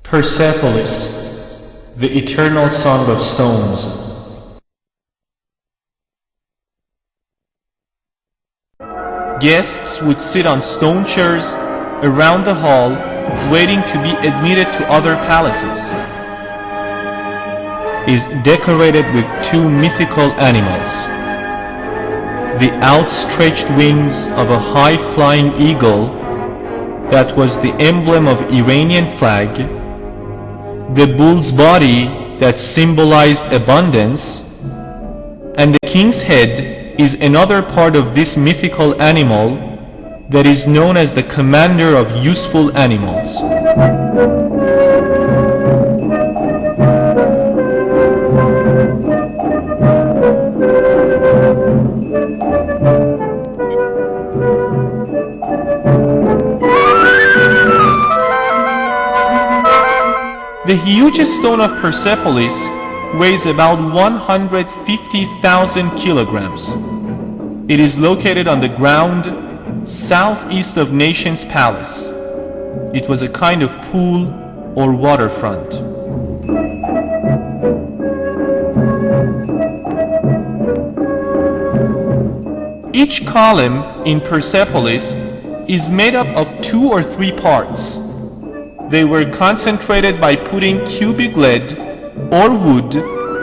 Persepolis, the eternal song of stones. Guests would sit on stone chairs around the hall, waiting to be admitted to other palaces. Is decorated with two mythical animals: the outstretched wings of a high-flying eagle that was the emblem of Iranian flag, the bull's body that symbolized abundance, and the king's head is another part of this mythical animal that is known as the commander of useful animals. The huge stone of Persepolis weighs about 150,000 kilograms. It is located on the ground southeast of Nation's Palace. It was a kind of pool or waterfront. Each column in Persepolis is made up of 2 or 3 parts. They were concentrated by putting cubic lead or wood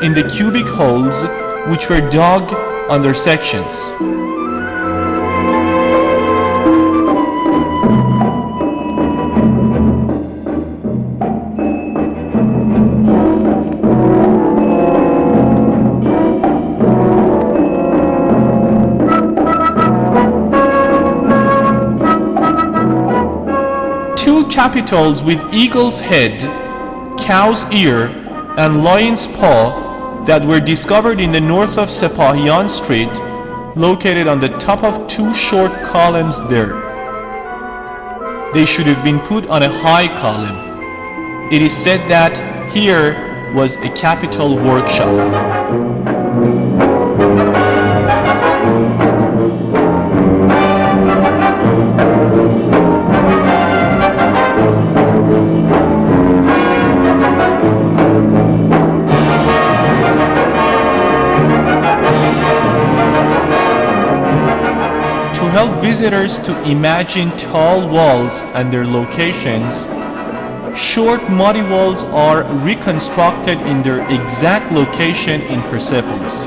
in the cubic holes, which were dug on their sections. Two capitals with eagle's head, cow's ear, and lion's paw that were discovered in the north of Sepahiyan Street, located on the top of 2 short columns there. They should have been put on a high column. It is said that here was a capital workshop. To help visitors to imagine tall walls and their locations, short muddy walls are reconstructed in their exact location in Persepolis.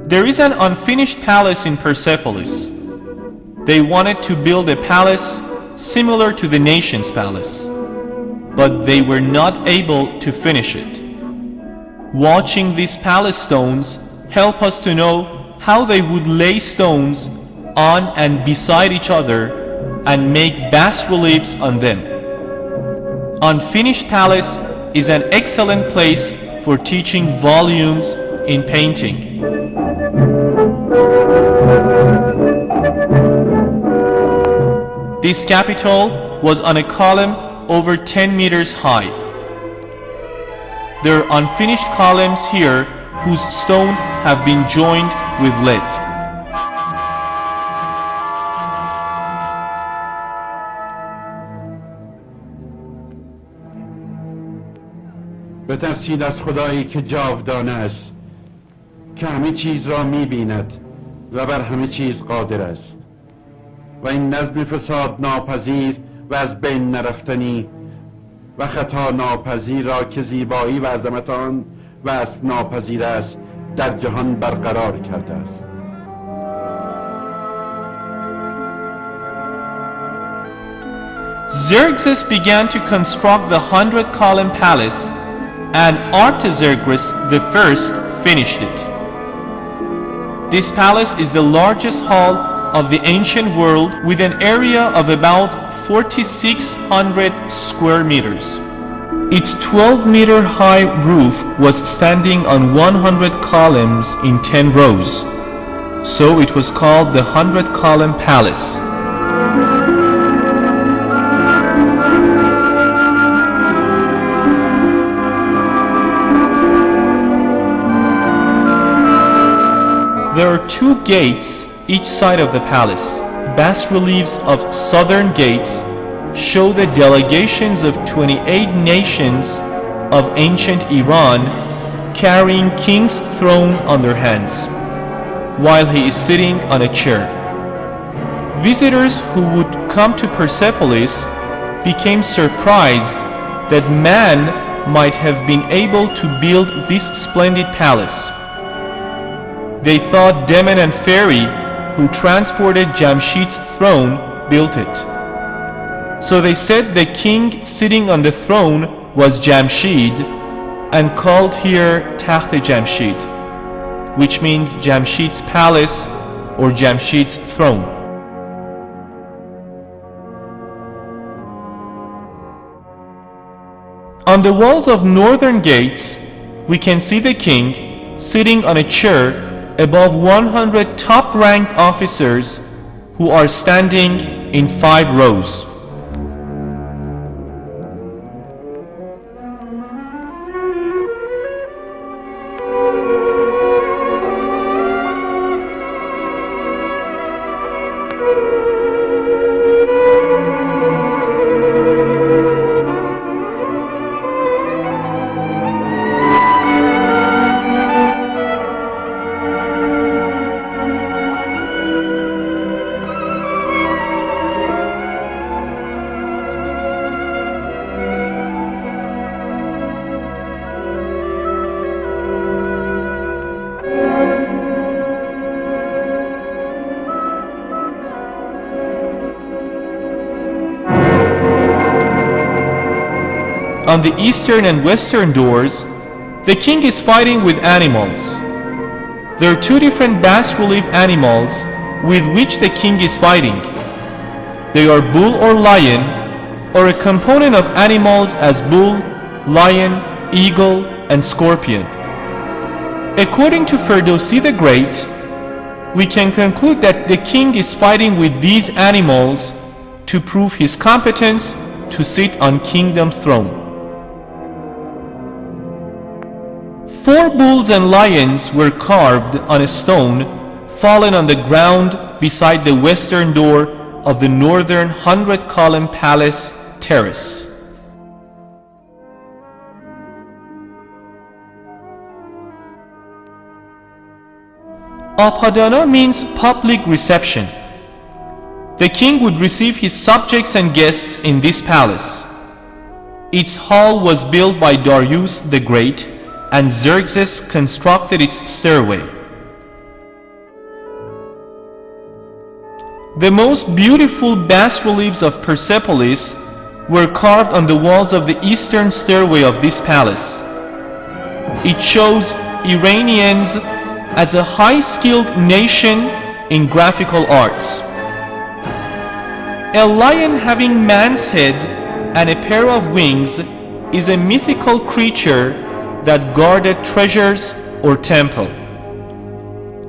There is an unfinished palace in Persepolis. They wanted to build a palace similar to the nation's palace, but they were not able to finish it. Watching these palace stones help us to know how they would lay stones on and beside each other and make bas-reliefs on them. Unfinished palace is an excellent place for teaching volumes in painting. This capital was on a column over 10 meters high. There are unfinished columns here whose stone have been joined with lead. بترسید از خدایی که جاودانه است، که همه چیز را می‌بیند و بر همه چیز قادر است، و این نظم فساد ناپذیر و از بین نرفتنی و خطا ناپذیر را که زیبایی و عظمت آن وصف ناپذیر است در جهان برقرار کرده است. Xerxes began to construct the 100-column palace, and Artaxerxes I finished it. This palace is the largest hall of the ancient world, with an area of about 4,600 square meters. Its 12-meter high roof was standing on 100 columns in 10 rows. So it was called the 100-column palace. There are 2 gates each side of the palace. Bas-reliefs of southern gates show the delegations of 28 nations of ancient Iran carrying king's throne on their hands, while he is sitting on a chair. Visitors who would come to Persepolis became surprised that man might have been able to build this splendid palace. They thought Demon and Fairy, who transported Jamshid's throne, built it. So they said the king sitting on the throne was Jamshid and called here Takht Jamshid, which means Jamshid's palace or Jamshid's throne. On the walls of northern gates, we can see the king sitting on a chair above 100 top-ranked officers who are standing in 5 rows. On the eastern and western doors, the king is fighting with animals. There are 2 different bas-relief animals with which the king is fighting. They are bull or lion, or a component of animals as bull, lion, eagle, and scorpion. According to Ferdowsi the Great, we can conclude that the king is fighting with these animals to prove his competence to sit on kingdom throne. 4 bulls and lions were carved on a stone fallen on the ground beside the western door of the northern 100-column palace terrace. Apadana means public reception. The king would receive his subjects and guests in this palace. Its hall was built by Darius the Great, and Xerxes constructed its stairway. The most beautiful bas-reliefs of Persepolis were carved on the walls of the eastern stairway of this palace. It shows Iranians as a high-skilled nation in graphical arts. A lion having man's head and a pair of wings is a mythical creature that guarded treasures or temple.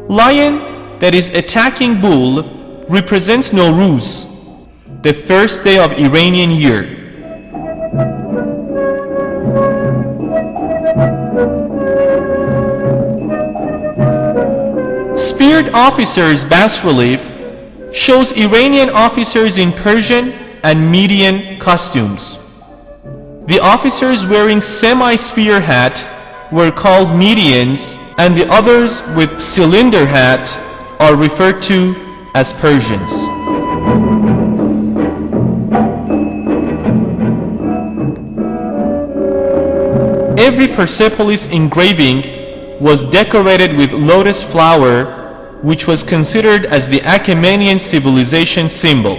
Lion that is attacking bull represents Nowruz, the first day of Iranian year. Speared officers bas-relief shows Iranian officers in Persian and Median costumes. The officers wearing semi-sphere hat were called Medians, and the others with cylinder hat are referred to as Persians. Every Persepolis engraving was decorated with lotus flower, which was considered as the Achaemenian civilization symbol.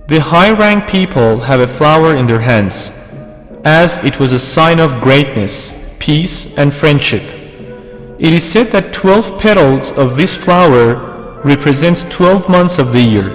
The high-ranked people have a flower in their hands, as it was a sign of greatness, peace, and friendship. It is said that 12 petals of this flower represents 12 months of the year.